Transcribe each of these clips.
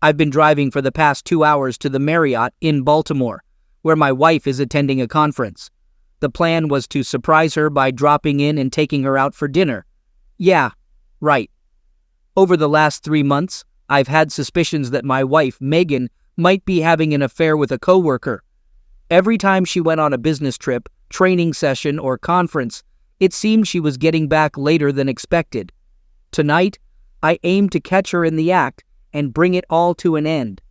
I've been driving for the past 2 hours to the Marriott in Baltimore, where my wife is attending a conference. The plan was to surprise her by dropping in and taking her out for dinner. Yeah, right. Over the last 3 months, I've had suspicions that my wife, Megan, might be having an affair with a coworker. Every time she went on a business trip, training session, or conference, it seemed she was getting back later than expected. Tonight, I aim to catch her in the act and bring it all to an end.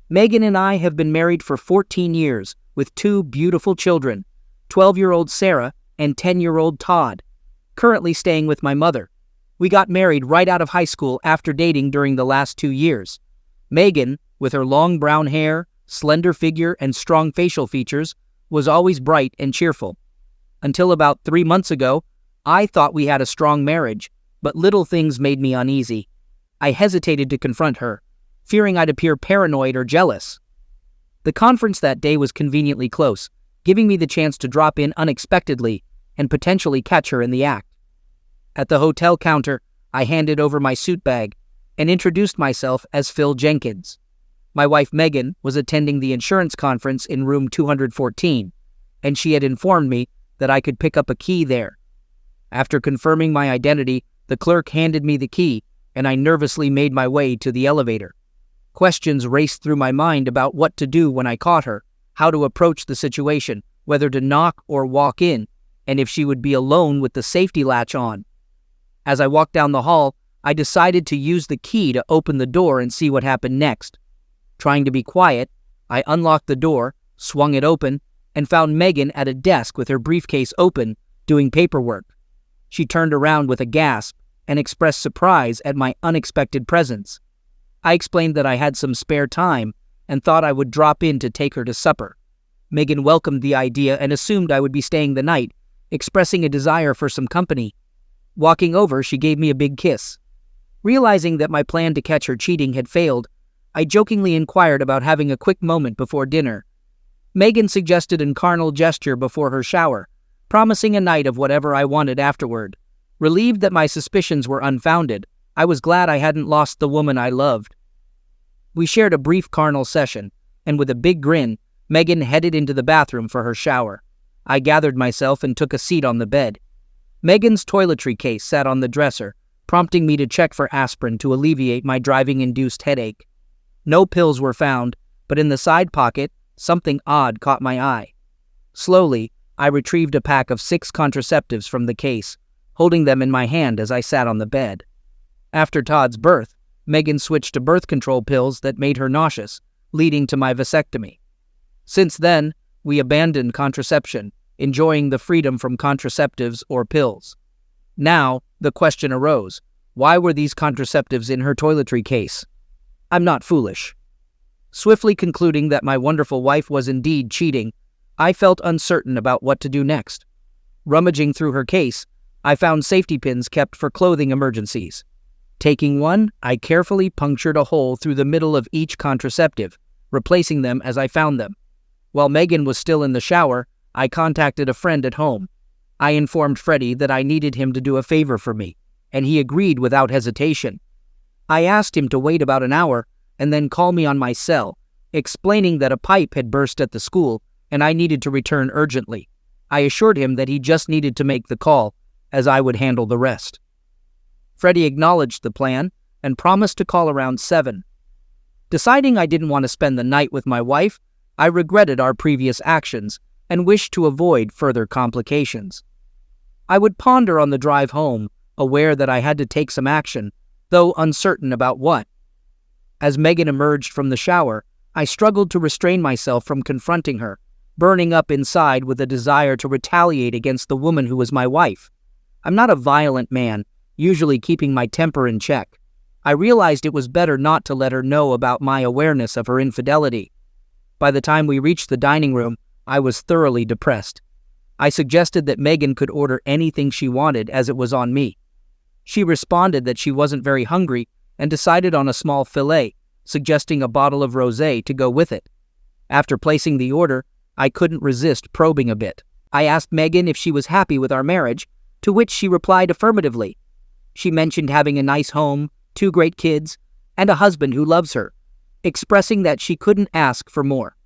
Megan and I have been married for 14 years with 2 beautiful children, 12-year-old Sarah and 10-year-old Todd, currently staying with my mother. We got married right out of high school after dating during the last 2 years. Megan, with her long brown hair, slender figure, and strong facial features, was always bright and cheerful. Until about 3 months ago, I thought we had a strong marriage, but little things made me uneasy. I hesitated to confront her, fearing I'd appear paranoid or jealous. The conference that day was conveniently close, giving me the chance to drop in unexpectedly and potentially catch her in the act. At the hotel counter, I handed over my suit bag and introduced myself as Phil Jenkins. My wife Megan was attending the insurance conference in room 214, and she had informed me that I could pick up a key there. After confirming my identity, the clerk handed me the key, and I nervously made my way to the elevator. Questions raced through my mind about what to do when I caught her, how to approach the situation, whether to knock or walk in, and if she would be alone with the safety latch on. As I walked down the hall, I decided to use the key to open the door and see what happened next. Trying to be quiet, I unlocked the door, swung it open, and found Megan at a desk with her briefcase open, doing paperwork. She turned around with a gasp and expressed surprise at my unexpected presence. I explained that I had some spare time and thought I would drop in to take her to supper. Megan welcomed the idea and assumed I would be staying the night, expressing a desire for some company. Walking over, she gave me a big kiss. Realizing that my plan to catch her cheating had failed, I jokingly inquired about having a quick moment before dinner. Megan suggested a carnal gesture before her shower, promising a night of whatever I wanted afterward. Relieved that my suspicions were unfounded, I was glad I hadn't lost the woman I loved. We shared a brief carnal session, and with a big grin, Megan headed into the bathroom for her shower. I gathered myself and took a seat on the bed. Megan's toiletry case sat on the dresser, prompting me to check for aspirin to alleviate my driving-induced headache. No pills were found, but in the side pocket, something odd caught my eye. Slowly, I retrieved a pack of 6 contraceptives from the case, holding them in my hand as I sat on the bed. After Todd's birth, Megan switched to birth control pills that made her nauseous, leading to my vasectomy. Since then, we abandoned contraception, enjoying the freedom from contraceptives or pills. Now, the question arose, why were these contraceptives in her toiletry case? I'm not foolish. Swiftly concluding that my wonderful wife was indeed cheating, I felt uncertain about what to do next. Rummaging through her case, I found safety pins kept for clothing emergencies. Taking one, I carefully punctured a hole through the middle of each contraceptive, replacing them as I found them. While Megan was still in the shower, I contacted a friend at home. I informed Freddie that I needed him to do a favor for me, and he agreed without hesitation. I asked him to wait about an hour and then call me on my cell, explaining that a pipe had burst at the school and I needed to return urgently. I assured him that he just needed to make the call, as I would handle the rest. Freddie acknowledged the plan and promised to call around 7. Deciding I didn't want to spend the night with my wife, I regretted our previous actions and wished to avoid further complications. I would ponder on the drive home, aware that I had to take some action, though uncertain about what. As Megan emerged from the shower, I struggled to restrain myself from confronting her, burning up inside with a desire to retaliate against the woman who was my wife. I'm not a violent man, usually keeping my temper in check. I realized it was better not to let her know about my awareness of her infidelity. By the time we reached the dining room, I was thoroughly depressed. I suggested that Megan could order anything she wanted as it was on me. She responded that she wasn't very hungry and decided on a small fillet, suggesting a bottle of rosé to go with it. After placing the order, I couldn't resist probing a bit. I asked Megan if she was happy with our marriage, to which she replied affirmatively. She mentioned having a nice home, 2 great kids, and a husband who loves her, expressing that she couldn't ask for more.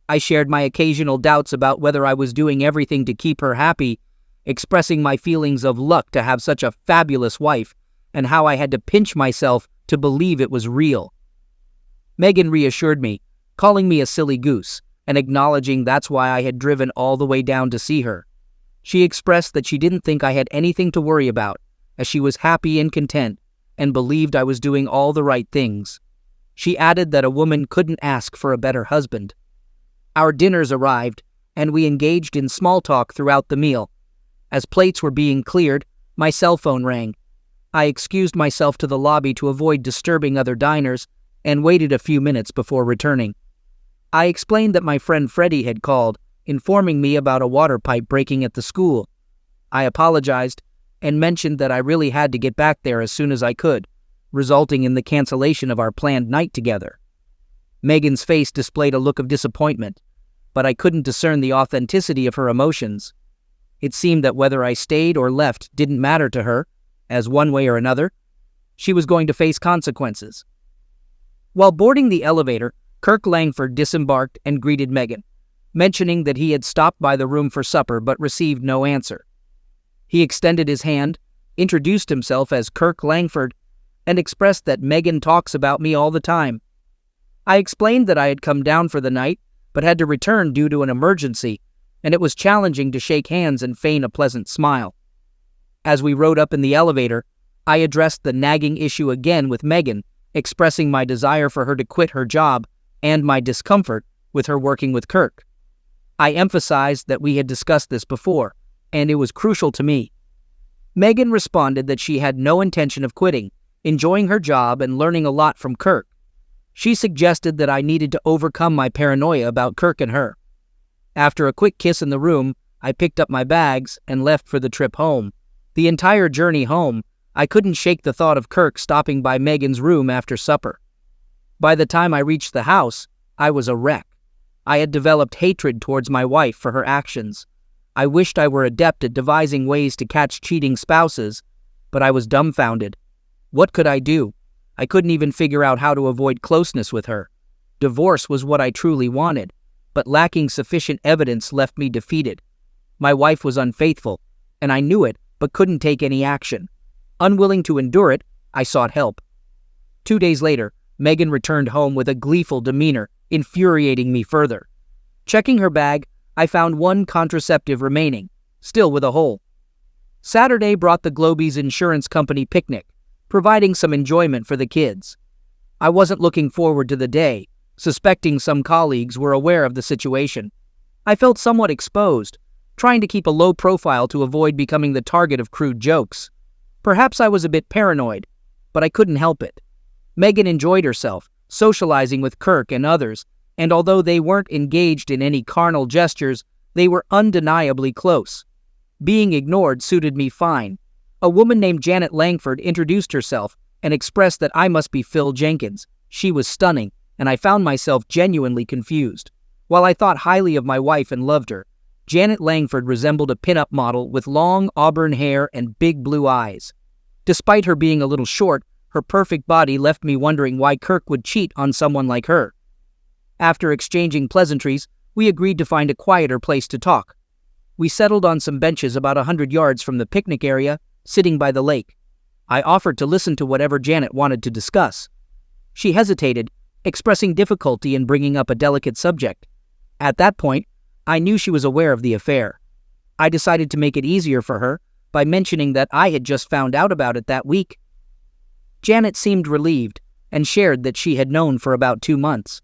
I shared my occasional doubts about whether I was doing everything to keep her happy, expressing my feelings of luck to have such a fabulous wife and how I had to pinch myself to believe it was real. Megan reassured me, calling me a silly goose and acknowledging that's why I had driven all the way down to see her. She expressed that she didn't think I had anything to worry about, as she was happy and content and believed I was doing all the right things. She added that a woman couldn't ask for a better husband. Our dinners arrived, and we engaged in small talk throughout the meal. As plates were being cleared, my cell phone rang. I excused myself to the lobby to avoid disturbing other diners and waited a few minutes before returning. I explained that my friend Freddie had called, informing me about a water pipe breaking at the school. I apologized and mentioned that I really had to get back there as soon as I could, resulting in the cancellation of our planned night together. Megan's face displayed a look of disappointment, but I couldn't discern the authenticity of her emotions. It seemed that whether I stayed or left didn't matter to her, as one way or another, she was going to face consequences. While boarding the elevator, Kirk Langford disembarked and greeted Megan, mentioning that he had stopped by the room for supper but received no answer. He extended his hand, introduced himself as Kirk Langford, and expressed that Megan talks about me all the time. I explained that I had come down for the night, but had to return due to an emergency, and it was challenging to shake hands and feign a pleasant smile. As we rode up in the elevator, I addressed the nagging issue again with Megan, expressing my desire for her to quit her job and my discomfort with her working with Kirk. I emphasized that we had discussed this before, and it was crucial to me. Megan responded that she had no intention of quitting, enjoying her job and learning a lot from Kirk. She suggested that I needed to overcome my paranoia about Kirk and her. After a quick kiss in the room, I picked up my bags and left for the trip home. The entire journey home, I couldn't shake the thought of Kirk stopping by Megan's room after supper. By the time I reached the house, I was a wreck. I had developed hatred towards my wife for her actions. I wished I were adept at devising ways to catch cheating spouses, but I was dumbfounded. What could I do? I couldn't even figure out how to avoid closeness with her. Divorce was what I truly wanted, but lacking sufficient evidence left me defeated. My wife was unfaithful, and I knew it, but couldn't take any action. Unwilling to endure it, I sought help. 2 days later, Megan returned home with a gleeful demeanor, infuriating me further. Checking her bag, I found one contraceptive remaining, still with a hole. Saturday brought the Globies insurance company picnic, providing some enjoyment for the kids. I wasn't looking forward to the day, suspecting some colleagues were aware of the situation. I felt somewhat exposed, trying to keep a low profile to avoid becoming the target of crude jokes. Perhaps I was a bit paranoid, but I couldn't help it. Megan enjoyed herself, socializing with Kirk and others, and although they weren't engaged in any carnal gestures, they were undeniably close. Being ignored suited me fine. A woman named Janet Langford introduced herself and expressed that I must be Phil Jenkins. She was stunning, and I found myself genuinely confused. While I thought highly of my wife and loved her, Janet Langford resembled a pin-up model with long auburn hair and big blue eyes. Despite her being a little short, her perfect body left me wondering why Kirk would cheat on someone like her. After exchanging pleasantries, we agreed to find a quieter place to talk. We settled on some benches about 100 yards from the picnic area, sitting by the lake. I offered to listen to whatever Janet wanted to discuss. She hesitated, expressing difficulty in bringing up a delicate subject. At that point, I knew she was aware of the affair. I decided to make it easier for her by mentioning that I had just found out about it that week. Janet seemed relieved and shared that she had known for about 2 months.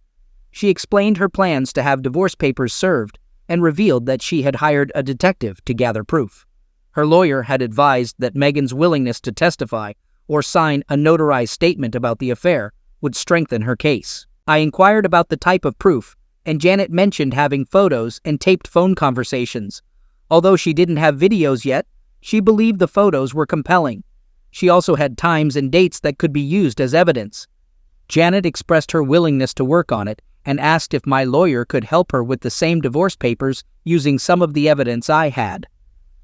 She explained her plans to have divorce papers served and revealed that she had hired a detective to gather proof. Her lawyer had advised that Megan's willingness to testify or sign a notarized statement about the affair would strengthen her case. I inquired about the type of proof, and Janet mentioned having photos and taped phone conversations. Although she didn't have videos yet, she believed the photos were compelling. She also had times and dates that could be used as evidence. Janet expressed her willingness to work on it and asked if my lawyer could help her with the same divorce papers using some of the evidence I had.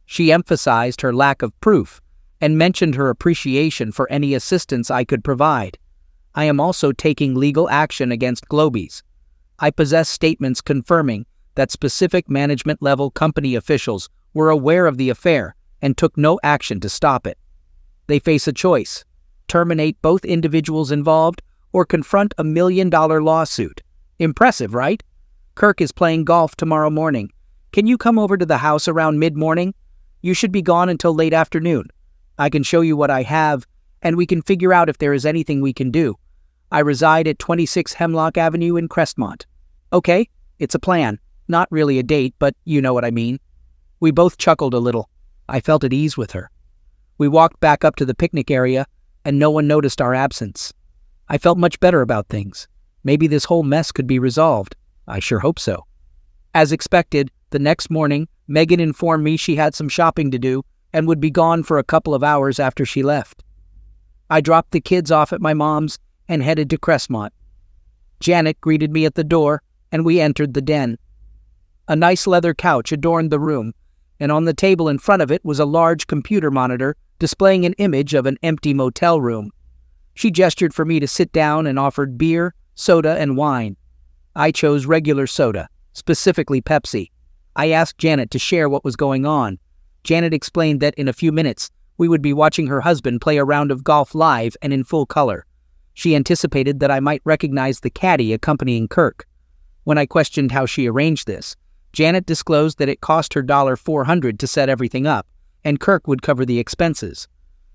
She emphasized her lack of proof and mentioned her appreciation for any assistance I could provide. I am also taking legal action against Globies. I possess statements confirming that specific management-level company officials were aware of the affair and took no action to stop it. They face a choice: terminate both individuals involved or confront $1 million lawsuit. Impressive, right? Kirk is playing golf tomorrow morning. Can you come over to the house around mid-morning? You should be gone until late afternoon. I can show you what I have, and we can figure out if there is anything we can do. I reside at 26 Hemlock Avenue in Crestmont. Okay, it's a plan. Not really a date, but you know what I mean. We both chuckled a little. I felt at ease with her. We walked back up to the picnic area, and no one noticed our absence. I felt much better about things. Maybe this whole mess could be resolved. I sure hope so. As expected, the next morning, Megan informed me she had some shopping to do and would be gone for a couple of hours after she left. I dropped the kids off at my mom's and headed to Crestmont. Janet greeted me at the door, and we entered the den. A nice leather couch adorned the room, and on the table in front of it was a large computer monitor displaying an image of an empty motel room. She gestured for me to sit down and offered beer, soda, and wine. I chose regular soda, specifically Pepsi. I asked Janet to share what was going on. Janet explained that in a few minutes, we would be watching her husband play a round of golf live and in full color. She anticipated that I might recognize the caddy accompanying Kirk. When I questioned how she arranged this, Janet disclosed that it cost her $400 to set everything up, and Kirk would cover the expenses.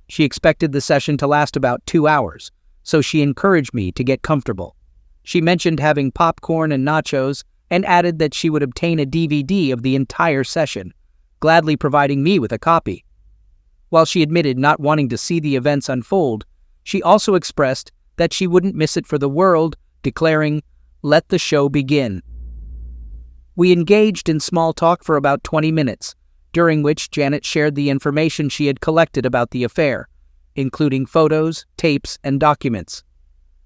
She expected the session to last about 2 hours, so she encouraged me to get comfortable. She mentioned having popcorn and nachos and added that she would obtain a DVD of the entire session, gladly providing me with a copy. While she admitted not wanting to see the events unfold, she also expressed that she wouldn't miss it for the world, declaring, "Let the show begin." We engaged in small talk for about 20 minutes, during which Janet shared the information she had collected about the affair, including photos, tapes, and documents.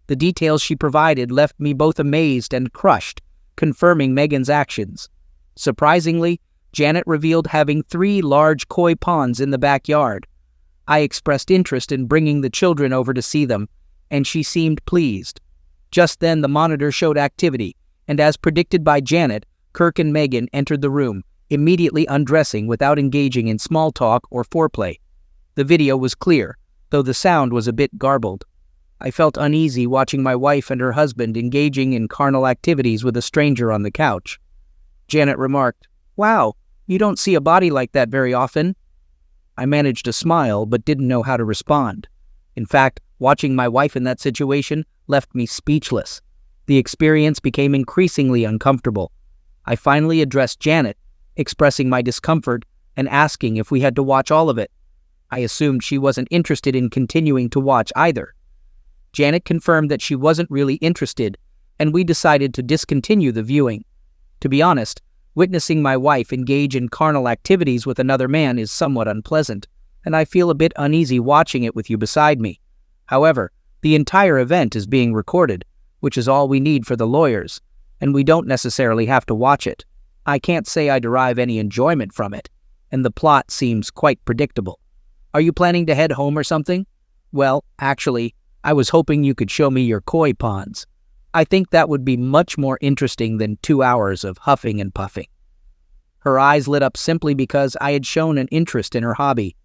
The details she provided left me both amazed and crushed, confirming Megan's actions. Surprisingly, Janet revealed having 3 large koi ponds in the backyard. I expressed interest in bringing the children over to see them, and she seemed pleased. Just then the monitor showed activity, and as predicted by Janet, Kirk and Megan entered the room, immediately undressing without engaging in small talk or foreplay. The video was clear, though the sound was a bit garbled. I felt uneasy watching my wife and her husband engaging in carnal activities with a stranger on the couch. Janet remarked, "Wow, you don't see a body like that very often." I managed to smile, but didn't know how to respond. In fact, watching my wife in that situation left me speechless. The experience became increasingly uncomfortable. I finally addressed Janet, expressing my discomfort and asking if we had to watch all of it. I assumed she wasn't interested in continuing to watch either. Janet confirmed that she wasn't really interested, and we decided to discontinue the viewing. To be honest, witnessing my wife engage in carnal activities with another man is somewhat unpleasant, and I feel a bit uneasy watching it with you beside me. However, the entire event is being recorded, which is all we need for the lawyers, and we don't necessarily have to watch it. I can't say I derive any enjoyment from it, and the plot seems quite predictable. Are you planning to head home or something? Well, actually, I was hoping you could show me your koi ponds. I think that would be much more interesting than 2 hours of huffing and puffing. Her eyes lit up simply because I had shown an interest in her hobby.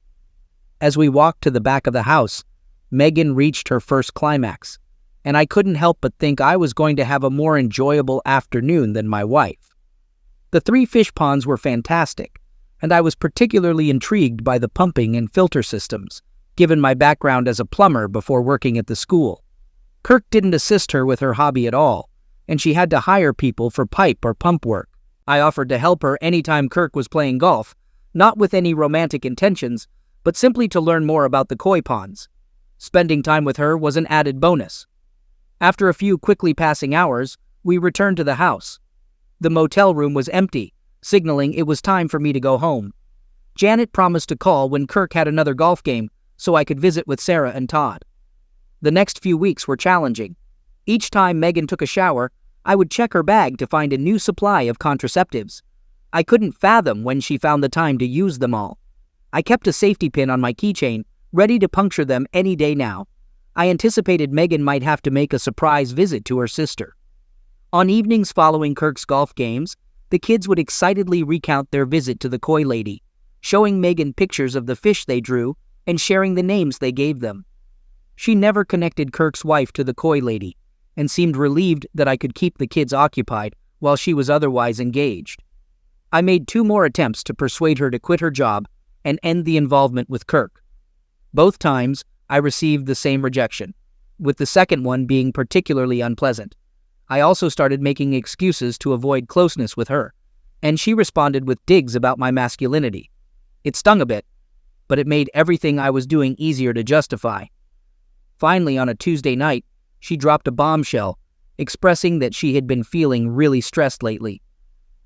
As we walked to the back of the house, Megan reached her first climax, and I couldn't help but think I was going to have a more enjoyable afternoon than my wife. The 3 fish ponds were fantastic, and I was particularly intrigued by the pumping and filter systems, given my background as a plumber before working at the school. Kirk didn't assist her with her hobby at all, and she had to hire people for pipe or pump work. I offered to help her anytime Kirk was playing golf, not with any romantic intentions, but simply to learn more about the koi ponds. Spending time with her was an added bonus. After a few quickly passing hours, we returned to the house. The motel room was empty, signaling it was time for me to go home. Janet promised to call when Kirk had another golf game so I could visit with Sarah and Todd. The next few weeks were challenging. Each time Megan took a shower, I would check her bag to find a new supply of contraceptives. I couldn't fathom when she found the time to use them all. I kept a safety pin on my keychain, ready to puncture them any day now. I anticipated Megan might have to make a surprise visit to her sister. On evenings following Kirk's golf games, the kids would excitedly recount their visit to the koi lady, showing Megan pictures of the fish they drew and sharing the names they gave them. She never connected Kirk's wife to the koi lady and seemed relieved that I could keep the kids occupied while she was otherwise engaged. I made 2 more attempts to persuade her to quit her job and end the involvement with Kirk. Both times, I received the same rejection, with the second one being particularly unpleasant. I also started making excuses to avoid closeness with her, and she responded with digs about my masculinity. It stung a bit, but it made everything I was doing easier to justify. Finally, on a Tuesday night, she dropped a bombshell, expressing that she had been feeling really stressed lately.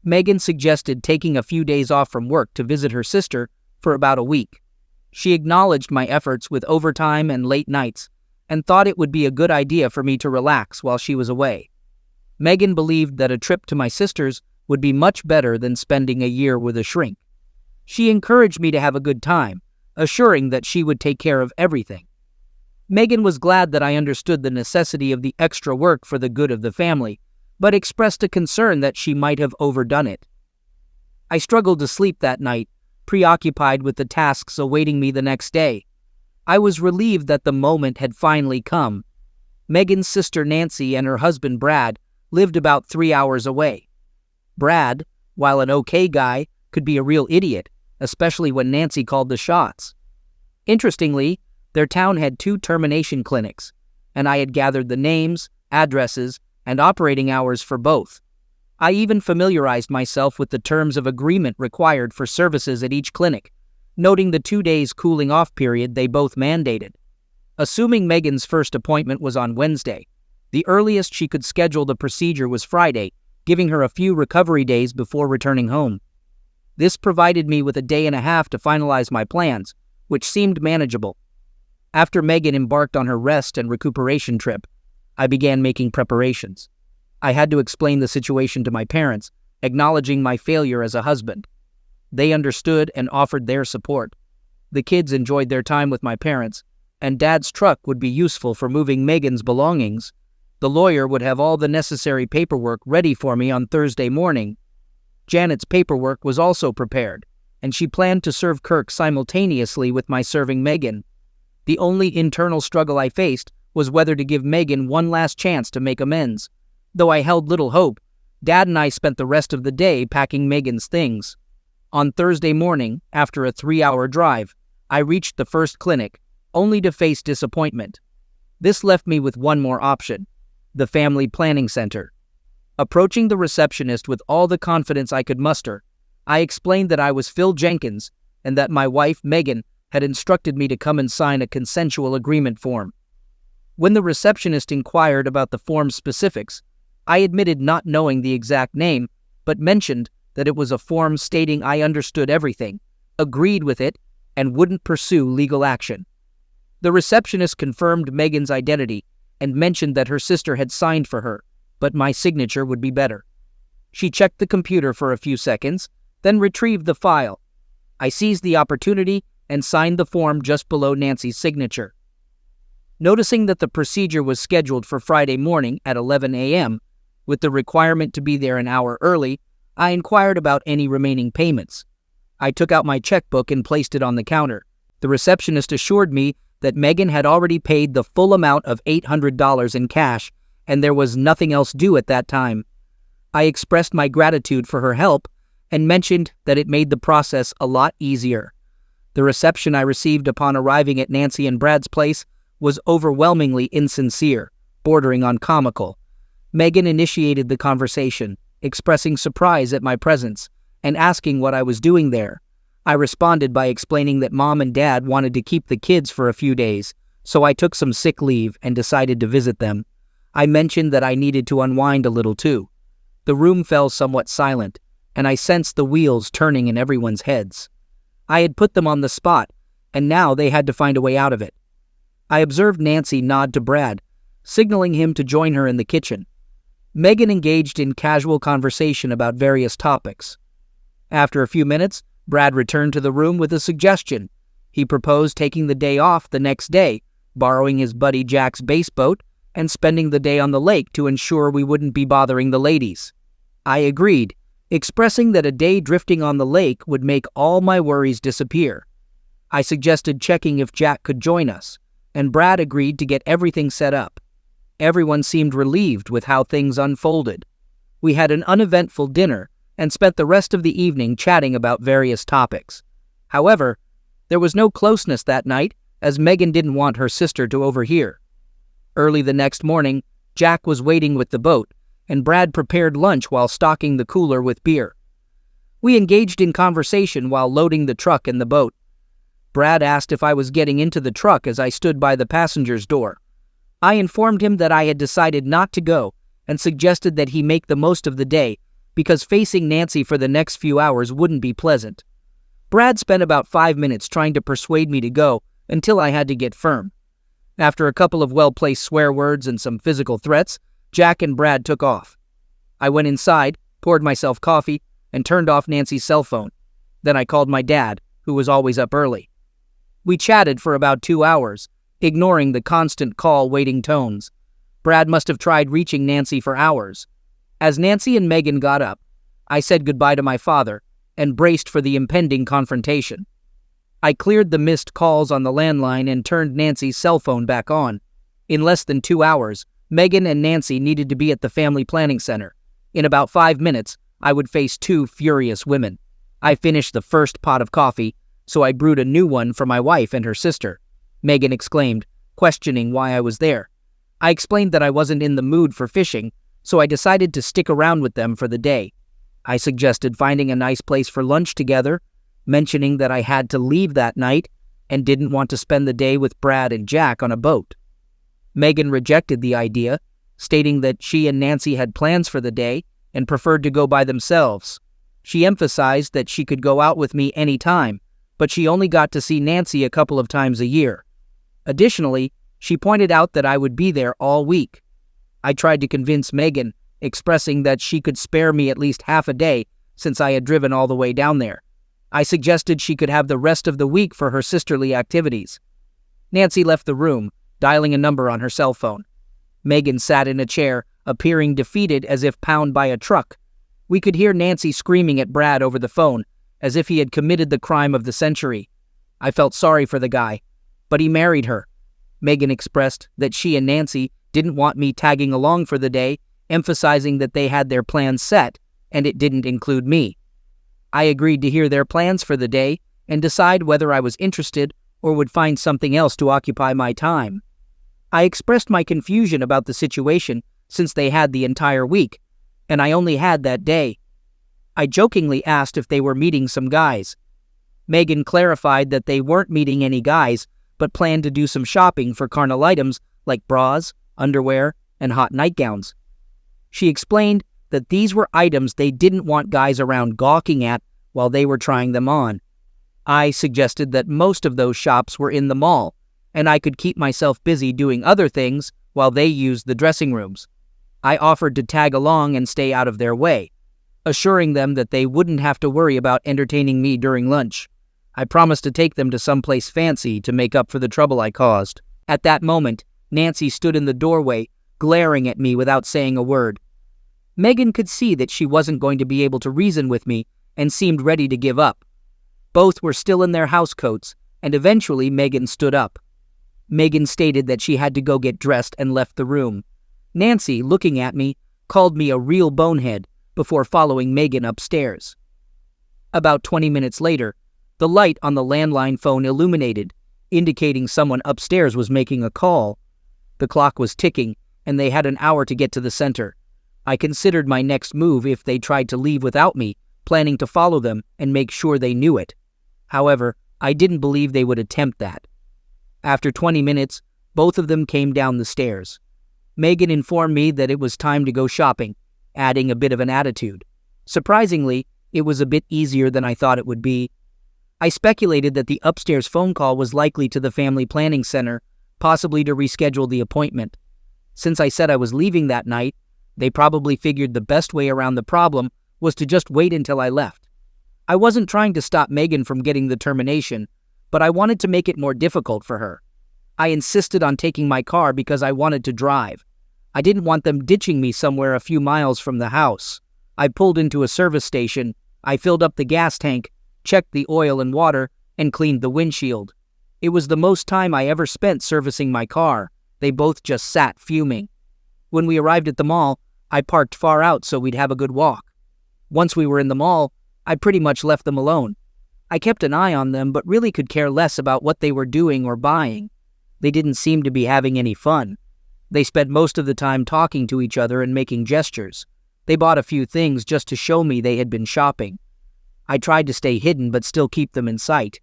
Megan suggested taking a few days off from work to visit her sister for about a week. She acknowledged my efforts with overtime and late nights, and thought it would be a good idea for me to relax while she was away. Megan believed that a trip to my sister's would be much better than spending a year with a shrink. She encouraged me to have a good time, assuring that she would take care of everything. Megan was glad that I understood the necessity of the extra work for the good of the family, but expressed a concern that she might have overdone it. I struggled to sleep that night, preoccupied with the tasks awaiting me the next day. I was relieved that the moment had finally come. Megan's sister Nancy and her husband Brad lived about 3 hours away. Brad, while an okay guy, could be a real idiot, especially when Nancy called the shots. Interestingly, their town had 2 termination clinics, and I had gathered the names, addresses, and operating hours for both. I even familiarized myself with the terms of agreement required for services at each clinic, noting the 2 days cooling off period they both mandated. Assuming Megan's first appointment was on Wednesday, the earliest she could schedule the procedure was Friday, giving her a few recovery days before returning home. This provided me with a day and a half to finalize my plans, which seemed manageable. After Megan embarked on her rest and recuperation trip, I began making preparations. I had to explain the situation to my parents, acknowledging my failure as a husband. They understood and offered their support. The kids enjoyed their time with my parents, and Dad's truck would be useful for moving Megan's belongings. The lawyer would have all the necessary paperwork ready for me on Thursday morning. Janet's paperwork was also prepared, and she planned to serve Kirk simultaneously with my serving Megan. The only internal struggle I faced was whether to give Megan one last chance to make amends. Though I held little hope, Dad and I spent the rest of the day packing Megan's things. On Thursday morning, after a 3-hour drive, I reached the first clinic, only to face disappointment. This left me with one more option: the Family Planning Center. Approaching the receptionist with all the confidence I could muster, I explained that I was Phil Jenkins and that my wife, Megan, had instructed me to come and sign a consensual agreement form. When the receptionist inquired about the form's specifics, I admitted not knowing the exact name, but mentioned that it was a form stating I understood everything, agreed with it, and wouldn't pursue legal action. The receptionist confirmed Megan's identity and mentioned that her sister had signed for her, but my signature would be better. She checked the computer for a few seconds, then retrieved the file. I seized the opportunity and signed the form just below Nancy's signature. Noticing that the procedure was scheduled for Friday morning at 11 a.m., with the requirement to be there an hour early, I inquired about any remaining payments. I took out my checkbook and placed it on the counter. The receptionist assured me that Megan had already paid the full amount of $800 in cash, and there was nothing else due at that time. I expressed my gratitude for her help and mentioned that it made the process a lot easier. The reception I received upon arriving at Nancy and Brad's place was overwhelmingly insincere, bordering on comical. Megan initiated the conversation, expressing surprise at my presence and asking what I was doing there. I responded by explaining that Mom and Dad wanted to keep the kids for a few days, so I took some sick leave and decided to visit them. I mentioned that I needed to unwind a little too. The room fell somewhat silent, and I sensed the wheels turning in everyone's heads. I had put them on the spot, and now they had to find a way out of it. I observed Nancy nod to Brad, signaling him to join her in the kitchen. Megan engaged in casual conversation about various topics. After a few minutes, Brad returned to the room with a suggestion. He proposed taking the day off the next day, borrowing his buddy Jack's bass boat and spending the day on the lake to ensure we wouldn't be bothering the ladies. I agreed, expressing that a day drifting on the lake would make all my worries disappear. I suggested checking if Jack could join us, and Brad agreed to get everything set up. Everyone seemed relieved with how things unfolded. We had an uneventful dinner and spent the rest of the evening chatting about various topics. However, there was no closeness that night, as Megan didn't want her sister to overhear. Early the next morning, Jack was waiting with the boat, and Brad prepared lunch while stocking the cooler with beer. We engaged in conversation while loading the truck and the boat. Brad asked if I was getting into the truck as I stood by the passenger's door. I informed him that I had decided not to go and suggested that he make the most of the day because facing Nancy for the next few hours wouldn't be pleasant. Brad spent about 5 minutes trying to persuade me to go until I had to get firm. After a couple of well-placed swear words and some physical threats, Jack and Brad took off. I went inside, poured myself coffee, and turned off Nancy's cell phone. Then I called my dad, who was always up early. We chatted for about 2 hours, ignoring the constant call-waiting tones. Brad must have tried reaching Nancy for hours. As Nancy and Megan got up, I said goodbye to my father and braced for the impending confrontation. I cleared the missed calls on the landline and turned Nancy's cell phone back on. In less than 2 hours, Megan and Nancy needed to be at the family planning center. In about 5 minutes, I would face 2 furious women. I finished the first pot of coffee, so I brewed a new one for my wife and her sister. Megan exclaimed, questioning why I was there. I explained that I wasn't in the mood for fishing, so I decided to stick around with them for the day. I suggested finding a nice place for lunch together, mentioning that I had to leave that night and didn't want to spend the day with Brad and Jack on a boat. Megan rejected the idea, stating that she and Nancy had plans for the day and preferred to go by themselves. She emphasized that she could go out with me any time, but she only got to see Nancy a couple of times a year. Additionally, she pointed out that I would be there all week. I tried to convince Megan, expressing that she could spare me at least half a day since I had driven all the way down there. I suggested she could have the rest of the week for her sisterly activities. Nancy left the room, dialing a number on her cell phone. Megan sat in a chair, appearing defeated as if pounded by a truck. We could hear Nancy screaming at Brad over the phone, as if he had committed the crime of the century. I felt sorry for the guy, but he married her. Megan expressed that she and Nancy didn't want me tagging along for the day, emphasizing that they had their plans set, and it didn't include me. I agreed to hear their plans for the day and decide whether I was interested or would find something else to occupy my time. I expressed my confusion about the situation since they had the entire week, and I only had that day. I jokingly asked if they were meeting some guys. Megan clarified that they weren't meeting any guys, but planned to do some shopping for carnal items like bras, underwear, and hot nightgowns. She explained that these were items they didn't want guys around gawking at while they were trying them on. I suggested that most of those shops were in the mall, and I could keep myself busy doing other things while they used the dressing rooms. I offered to tag along and stay out of their way, assuring them that they wouldn't have to worry about entertaining me during lunch. I promised to take them to someplace fancy to make up for the trouble I caused. At that moment, Nancy stood in the doorway, glaring at me without saying a word. Megan could see that she wasn't going to be able to reason with me and seemed ready to give up. Both were still in their housecoats, and eventually Megan stood up. Megan stated that she had to go get dressed and left the room. Nancy, looking at me, called me a real bonehead before following Megan upstairs. About 20 minutes later, the light on the landline phone illuminated, indicating someone upstairs was making a call. The clock was ticking, and they had an hour to get to the center. I considered my next move if they tried to leave without me, planning to follow them and make sure they knew it. However, I didn't believe they would attempt that. After 20 minutes, both of them came down the stairs. Megan informed me that it was time to go shopping, adding a bit of an attitude. Surprisingly, it was a bit easier than I thought it would be. I speculated that the upstairs phone call was likely to the family planning center, possibly to reschedule the appointment. Since I said I was leaving that night, they probably figured the best way around the problem was to just wait until I left. I wasn't trying to stop Megan from getting the termination, but I wanted to make it more difficult for her. I insisted on taking my car because I wanted to drive. I didn't want them ditching me somewhere a few miles from the house. I pulled into a service station. I filled up the gas tank, checked the oil and water, and cleaned the windshield. It was the most time I ever spent servicing my car. They both just sat fuming. When we arrived at the mall, I parked far out so we'd have a good walk. Once we were in the mall, I pretty much left them alone. I kept an eye on them but really could care less about what they were doing or buying. They didn't seem to be having any fun. They spent most of the time talking to each other and making gestures. They bought a few things just to show me they had been shopping. I tried to stay hidden but still keep them in sight.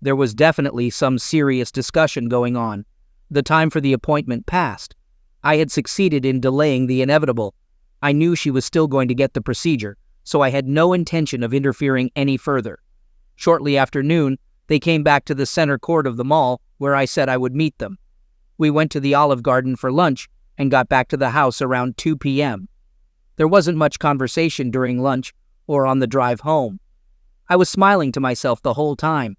There was definitely some serious discussion going on. The time for the appointment passed. I had succeeded in delaying the inevitable. I knew she was still going to get the procedure, so I had no intention of interfering any further. Shortly after noon, they came back to the center court of the mall, where I said I would meet them. We went to the Olive Garden for lunch and got back to the house around 2 p.m. There wasn't much conversation during lunch or on the drive home. I was smiling to myself the whole time.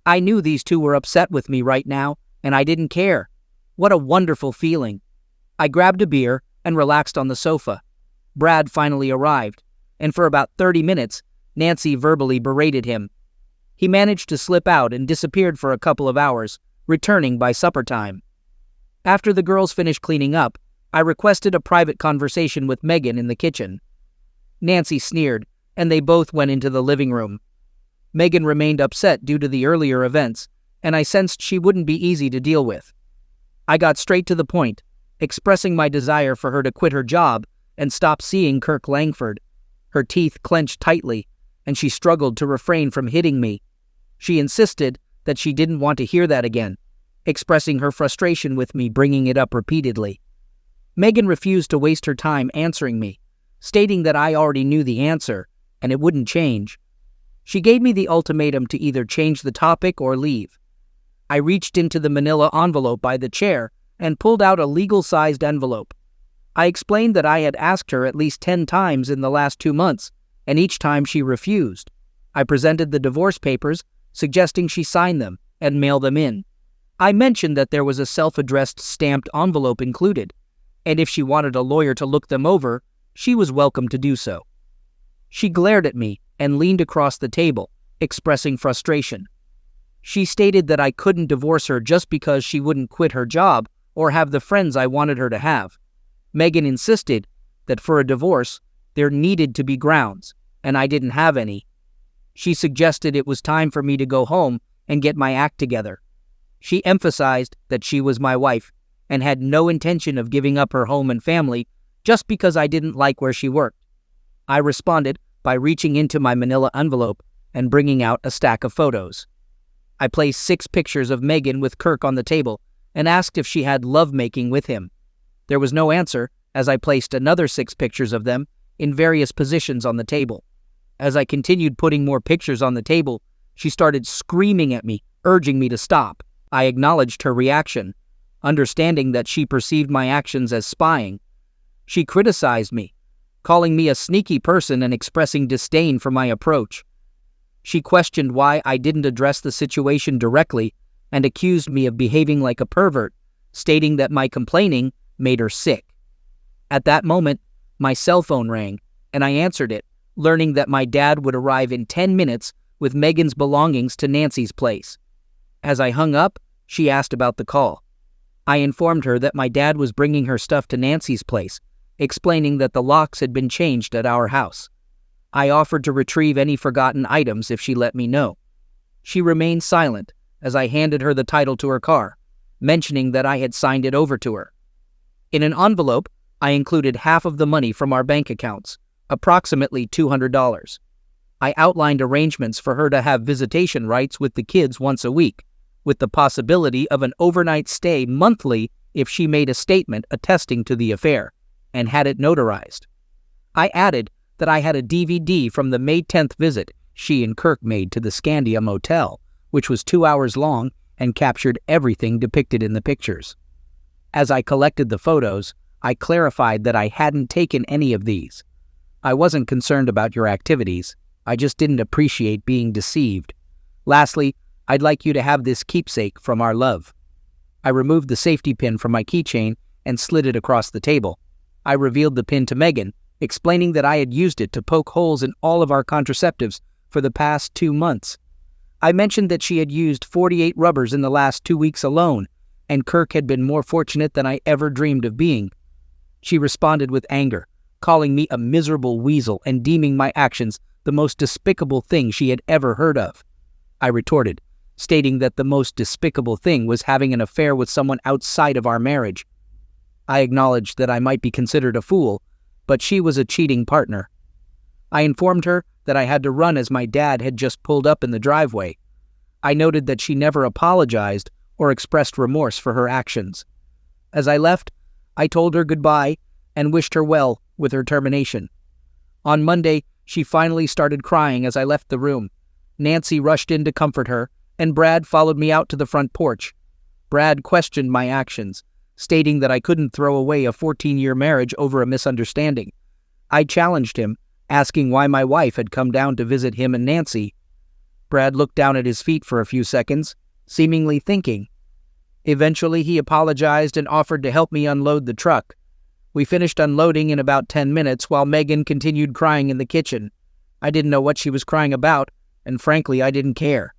I knew these two were upset with me right now, and I didn't care. What a wonderful feeling. I grabbed a beer and relaxed on the sofa. Brad finally arrived, and for about 30 minutes, Nancy verbally berated him. He managed to slip out and disappeared for a couple of hours, returning by supper time. After the girls finished cleaning up, I requested a private conversation with Megan in the kitchen. Nancy sneered, and they both went into the living room. Megan remained upset due to the earlier events, and I sensed she wouldn't be easy to deal with. I got straight to the point, expressing my desire for her to quit her job and stop seeing Kirk Langford. Her teeth clenched tightly, and she struggled to refrain from hitting me. She insisted that she didn't want to hear that again, expressing her frustration with me bringing it up repeatedly. Megan refused to waste her time answering me, stating that I already knew the answer, and it wouldn't change. She gave me the ultimatum to either change the topic or leave. I reached into the manila envelope by the chair and pulled out a legal-sized envelope. I explained that I had asked her at least 10 times in the last 2 months, and each time she refused. I presented the divorce papers, suggesting she sign them and mail them in. I mentioned that there was a self-addressed stamped envelope included, and if she wanted a lawyer to look them over, she was welcome to do so. She glared at me and leaned across the table, expressing frustration. She stated that I couldn't divorce her just because she wouldn't quit her job or have the friends I wanted her to have. Megan insisted that for a divorce, there needed to be grounds, and I didn't have any. She suggested it was time for me to go home and get my act together. She emphasized that she was my wife and had no intention of giving up her home and family just because I didn't like where she worked. I responded by reaching into my manila envelope and bringing out a stack of photos. I placed 6 pictures of Megan with Kirk on the table and asked if she had lovemaking with him. There was no answer, as I placed another 6 pictures of them in various positions on the table. As I continued putting more pictures on the table, she started screaming at me, urging me to stop. I acknowledged her reaction, understanding that she perceived my actions as spying. She criticized me, calling me a sneaky person and expressing disdain for my approach. She questioned why I didn't address the situation directly and accused me of behaving like a pervert, stating that my complaining made her sick. At that moment, my cell phone rang, and I answered it, learning that my dad would arrive in 10 minutes with Megan's belongings to Nancy's place. As I hung up, she asked about the call. I informed her that my dad was bringing her stuff to Nancy's place, explaining that the locks had been changed at our house. I offered to retrieve any forgotten items if she let me know. She remained silent as I handed her the title to her car, mentioning that I had signed it over to her. In an envelope, I included half of the money from our bank accounts, approximately $200. I outlined arrangements for her to have visitation rights with the kids once a week, with the possibility of an overnight stay monthly if she made a statement attesting to the affair, and had it notarized. I added that I had a DVD from the May 10th visit she and Kirk made to the Scandia Motel, which was 2 hours long and captured everything depicted in the pictures. As I collected the photos, I clarified that I hadn't taken any of these. I wasn't concerned about your activities. I just didn't appreciate being deceived. Lastly, I'd like you to have this keepsake from our love. I removed the safety pin from my keychain and slid it across the table. I revealed the pin to Megan, explaining that I had used it to poke holes in all of our contraceptives for the past 2 months. I mentioned that she had used 48 rubbers in the last 2 weeks alone, and Kirk had been more fortunate than I ever dreamed of being. She responded with anger, calling me a miserable weasel and deeming my actions the most despicable thing she had ever heard of. I retorted, stating that the most despicable thing was having an affair with someone outside of our marriage. I acknowledged that I might be considered a fool, but she was a cheating partner. I informed her that I had to run as my dad had just pulled up in the driveway. I noted that she never apologized or expressed remorse for her actions. As I left, I told her goodbye and wished her well with her termination. On Monday, she finally started crying as I left the room. Nancy rushed in to comfort her, and Brad followed me out to the front porch. Brad questioned my actions, stating that I couldn't throw away a 14-year marriage over a misunderstanding. I challenged him, asking why my wife had come down to visit him and Nancy. Brad looked down at his feet for a few seconds, seemingly thinking. Eventually, he apologized and offered to help me unload the truck. We finished unloading in about 10 minutes while Megan continued crying in the kitchen. I didn't know what she was crying about, and frankly, I didn't care.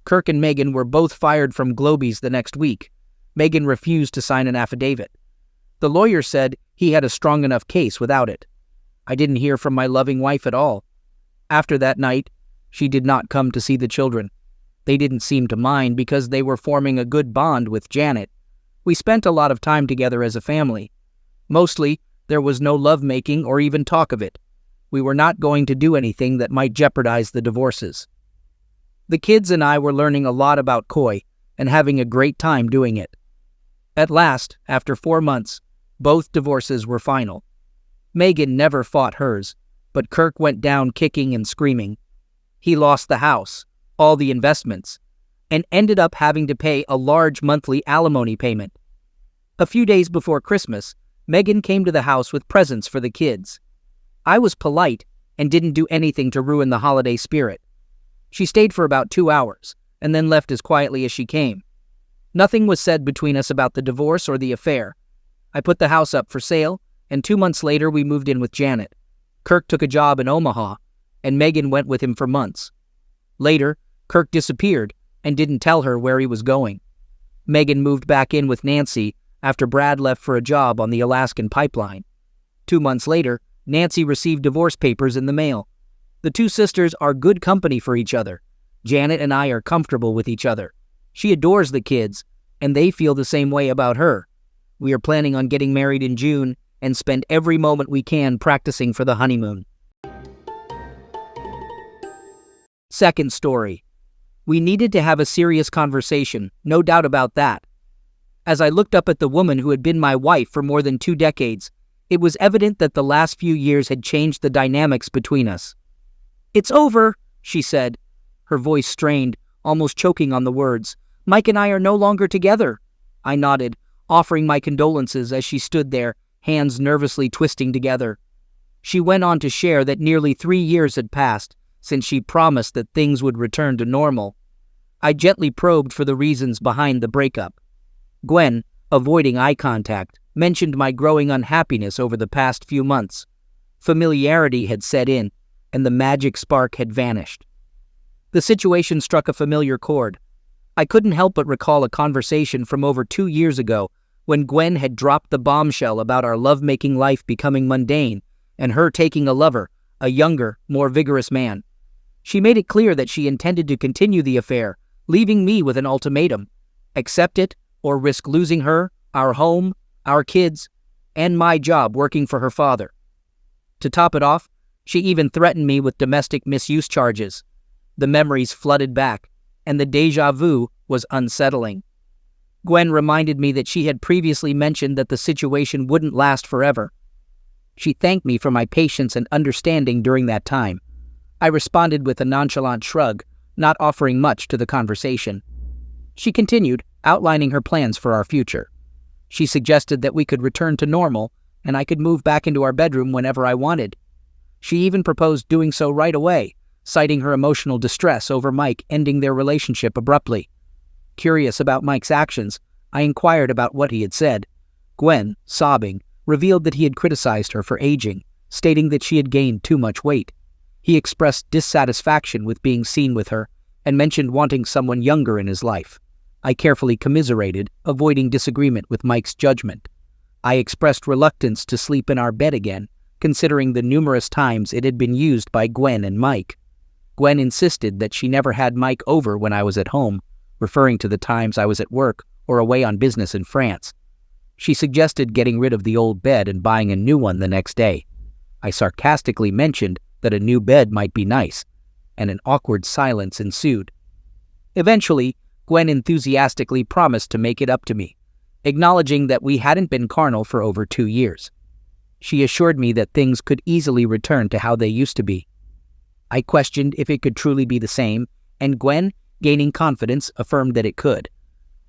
Kirk and Megan were both fired from Globies the next week. Megan refused to sign an affidavit. The lawyer said he had a strong enough case without it. I didn't hear from my loving wife at all. After that night, she did not come to see the children. They didn't seem to mind because they were forming a good bond with Janet. We spent a lot of time together as a family. Mostly, there was no lovemaking or even talk of it. We were not going to do anything that might jeopardize the divorces. The kids and I were learning a lot about koi and having a great time doing it. At last, after 4 months, both divorces were final. Megan never fought hers, but Kirk went down kicking and screaming. He lost the house, all the investments, and ended up having to pay a large monthly alimony payment. A few days before Christmas, Megan came to the house with presents for the kids. I was polite and didn't do anything to ruin the holiday spirit. She stayed for about 2 hours and then left as quietly as she came. Nothing was said between us about the divorce or the affair. I put the house up for sale, and 2 months later we moved in with Janet. Kirk took a job in Omaha, and Megan went with him for months. Later, Kirk disappeared and didn't tell her where he was going. Megan moved back in with Nancy after Brad left for a job on the Alaskan pipeline. 2 months later, Nancy received divorce papers in the mail. The two sisters are good company for each other. Janet and I are comfortable with each other. She adores the kids, and they feel the same way about her. We are planning on getting married in June and spend every moment we can practicing for the honeymoon. Second story. We needed to have a serious conversation, no doubt about that. As I looked up at the woman who had been my wife for more than 2 decades, it was evident that the last few years had changed the dynamics between us. "It's over," she said, her voice strained, almost choking on the words. "Mike and I are no longer together." I nodded, offering my condolences as she stood there, hands nervously twisting together. She went on to share that nearly 3 years had passed since she promised that things would return to normal. I gently probed for the reasons behind the breakup. Gwen, avoiding eye contact, mentioned my growing unhappiness over the past few months. Familiarity had set in, and the magic spark had vanished. The situation struck a familiar chord. I couldn't help but recall a conversation from over 2 years ago when Gwen had dropped the bombshell about our lovemaking life becoming mundane and her taking a lover, a younger, more vigorous man. She made it clear that she intended to continue the affair, leaving me with an ultimatum: accept it or risk losing her, our home, our kids, and my job working for her father. To top it off, she even threatened me with domestic misuse charges. The memories flooded back, and the déjà vu was unsettling. Gwen reminded me that she had previously mentioned that the situation wouldn't last forever. She thanked me for my patience and understanding during that time. I responded with a nonchalant shrug, not offering much to the conversation. She continued, outlining her plans for our future. She suggested that we could return to normal, and I could move back into our bedroom whenever I wanted. She even proposed doing so right away, citing her emotional distress over Mike ending their relationship abruptly. Curious about Mike's actions, I inquired about what he had said. Gwen, sobbing, revealed that he had criticized her for aging, stating that she had gained too much weight. He expressed dissatisfaction with being seen with her and mentioned wanting someone younger in his life. I carefully commiserated, avoiding disagreement with Mike's judgment. I expressed reluctance to sleep in our bed again, considering the numerous times it had been used by Gwen and Mike. Gwen insisted that she never had Mike over when I was at home, referring to the times I was at work or away on business in France. She suggested getting rid of the old bed and buying a new one the next day. I sarcastically mentioned that a new bed might be nice, and an awkward silence ensued. Eventually, Gwen enthusiastically promised to make it up to me, acknowledging that we hadn't been carnal for over 2 years. She assured me that things could easily return to how they used to be. I questioned if it could truly be the same, and Gwen, gaining confidence, affirmed that it could.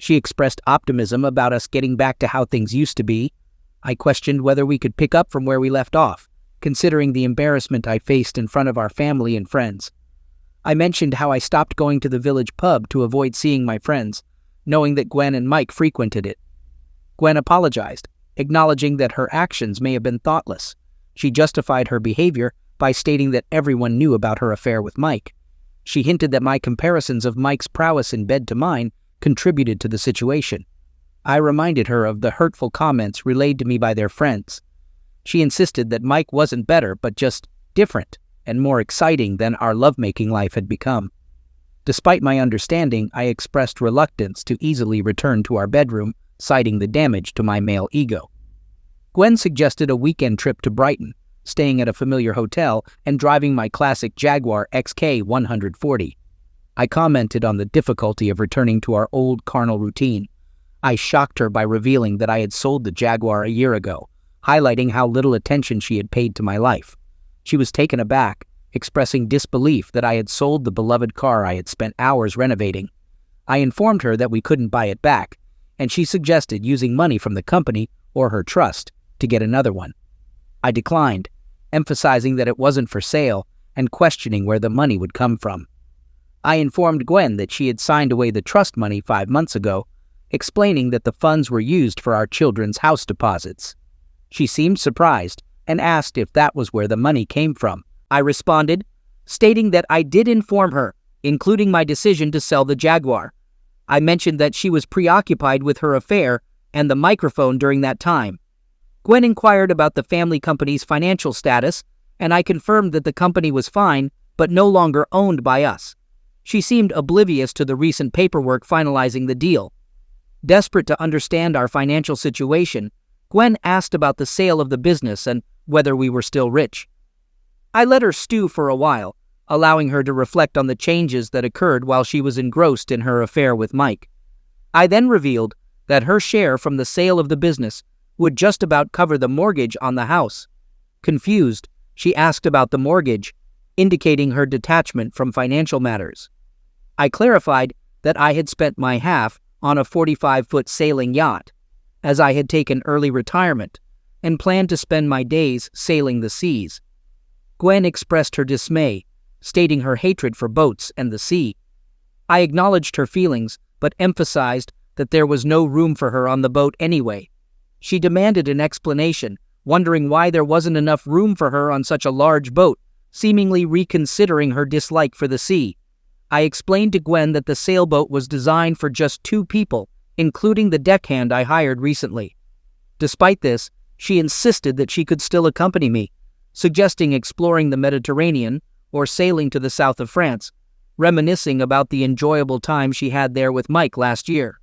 She expressed optimism about us getting back to how things used to be. I questioned whether we could pick up from where we left off, considering the embarrassment I faced in front of our family and friends. I mentioned how I stopped going to the village pub to avoid seeing my friends, knowing that Gwen and Mike frequented it. Gwen apologized, acknowledging that her actions may have been thoughtless. She justified her behavior by stating that everyone knew about her affair with Mike. She hinted that my comparisons of Mike's prowess in bed to mine contributed to the situation. I reminded her of the hurtful comments relayed to me by their friends. She insisted that Mike wasn't better, but just different and more exciting than our lovemaking life had become. Despite my understanding, I expressed reluctance to easily return to our bedroom, citing the damage to my male ego. Gwen suggested a weekend trip to Brighton, staying at a familiar hotel and driving my classic Jaguar XK 140. I commented on the difficulty of returning to our old carnal routine. I shocked her by revealing that I had sold the Jaguar a year ago, highlighting how little attention she had paid to my life. She was taken aback, expressing disbelief that I had sold the beloved car I had spent hours renovating. I informed her that we couldn't buy it back, and she suggested using money from the company or her trust to get another one. I declined, emphasizing that it wasn't for sale and questioning where the money would come from. I informed Gwen that she had signed away the trust money 5 months ago, explaining that the funds were used for our children's house deposits. She seemed surprised and asked if that was where the money came from. I responded, stating that I did inform her, including my decision to sell the Jaguar. I mentioned that she was preoccupied with her affair and the microphone during that time. Gwen inquired about the family company's financial status, and I confirmed that the company was fine, but no longer owned by us. She seemed oblivious to the recent paperwork finalizing the deal. Desperate to understand our financial situation, Gwen asked about the sale of the business and whether we were still rich. I let her stew for a while, allowing her to reflect on the changes that occurred while she was engrossed in her affair with Mike. I then revealed that her share from the sale of the business would just about cover the mortgage on the house. Confused, she asked about the mortgage, indicating her detachment from financial matters. I clarified that I had spent my half on a 45-foot sailing yacht, as I had taken early retirement and planned to spend my days sailing the seas. Gwen expressed her dismay, stating her hatred for boats and the sea. I acknowledged her feelings, but emphasized that there was no room for her on the boat anyway. She demanded an explanation, wondering why there wasn't enough room for her on such a large boat, seemingly reconsidering her dislike for the sea. I explained to Gwen that the sailboat was designed for just 2 people, including the deckhand I hired recently. Despite this, she insisted that she could still accompany me, suggesting exploring the Mediterranean or sailing to the south of France, reminiscing about the enjoyable time she had there with Mike last year.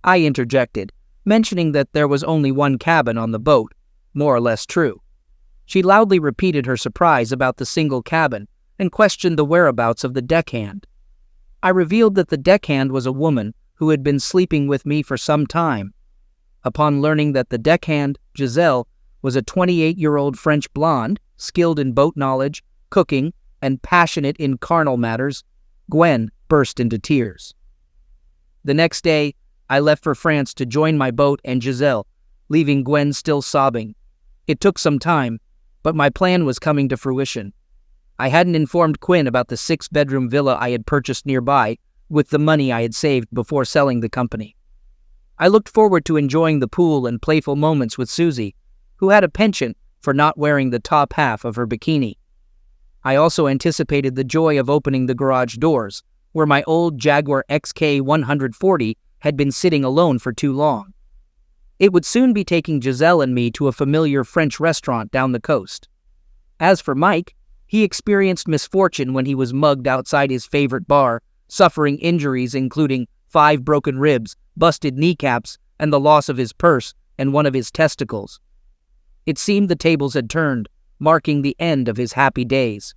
I interjected, mentioning that there was only 1 cabin on the boat, more or less true. She loudly repeated her surprise about the single cabin and questioned the whereabouts of the deckhand. I revealed that the deckhand was a woman who had been sleeping with me for some time. Upon learning that the deckhand, Giselle, was a 28-year-old French blonde, skilled in boat knowledge, cooking, and passionate in carnal matters, Gwen burst into tears. The next day, I left for France to join my boat and Giselle, leaving Gwen still sobbing. It took some time, but my plan was coming to fruition. I hadn't informed Quinn about the 6-bedroom villa I had purchased nearby with the money I had saved before selling the company. I looked forward to enjoying the pool and playful moments with Susie, who had a penchant for not wearing the top half of her bikini. I also anticipated the joy of opening the garage doors, where my old Jaguar XK140 had been sitting alone for too long. It would soon be taking Giselle and me to a familiar French restaurant down the coast. As for Mike, he experienced misfortune when he was mugged outside his favorite bar, suffering injuries including 5 broken ribs, busted kneecaps, and the loss of his purse and one of his testicles. It seemed the tables had turned, marking the end of his happy days.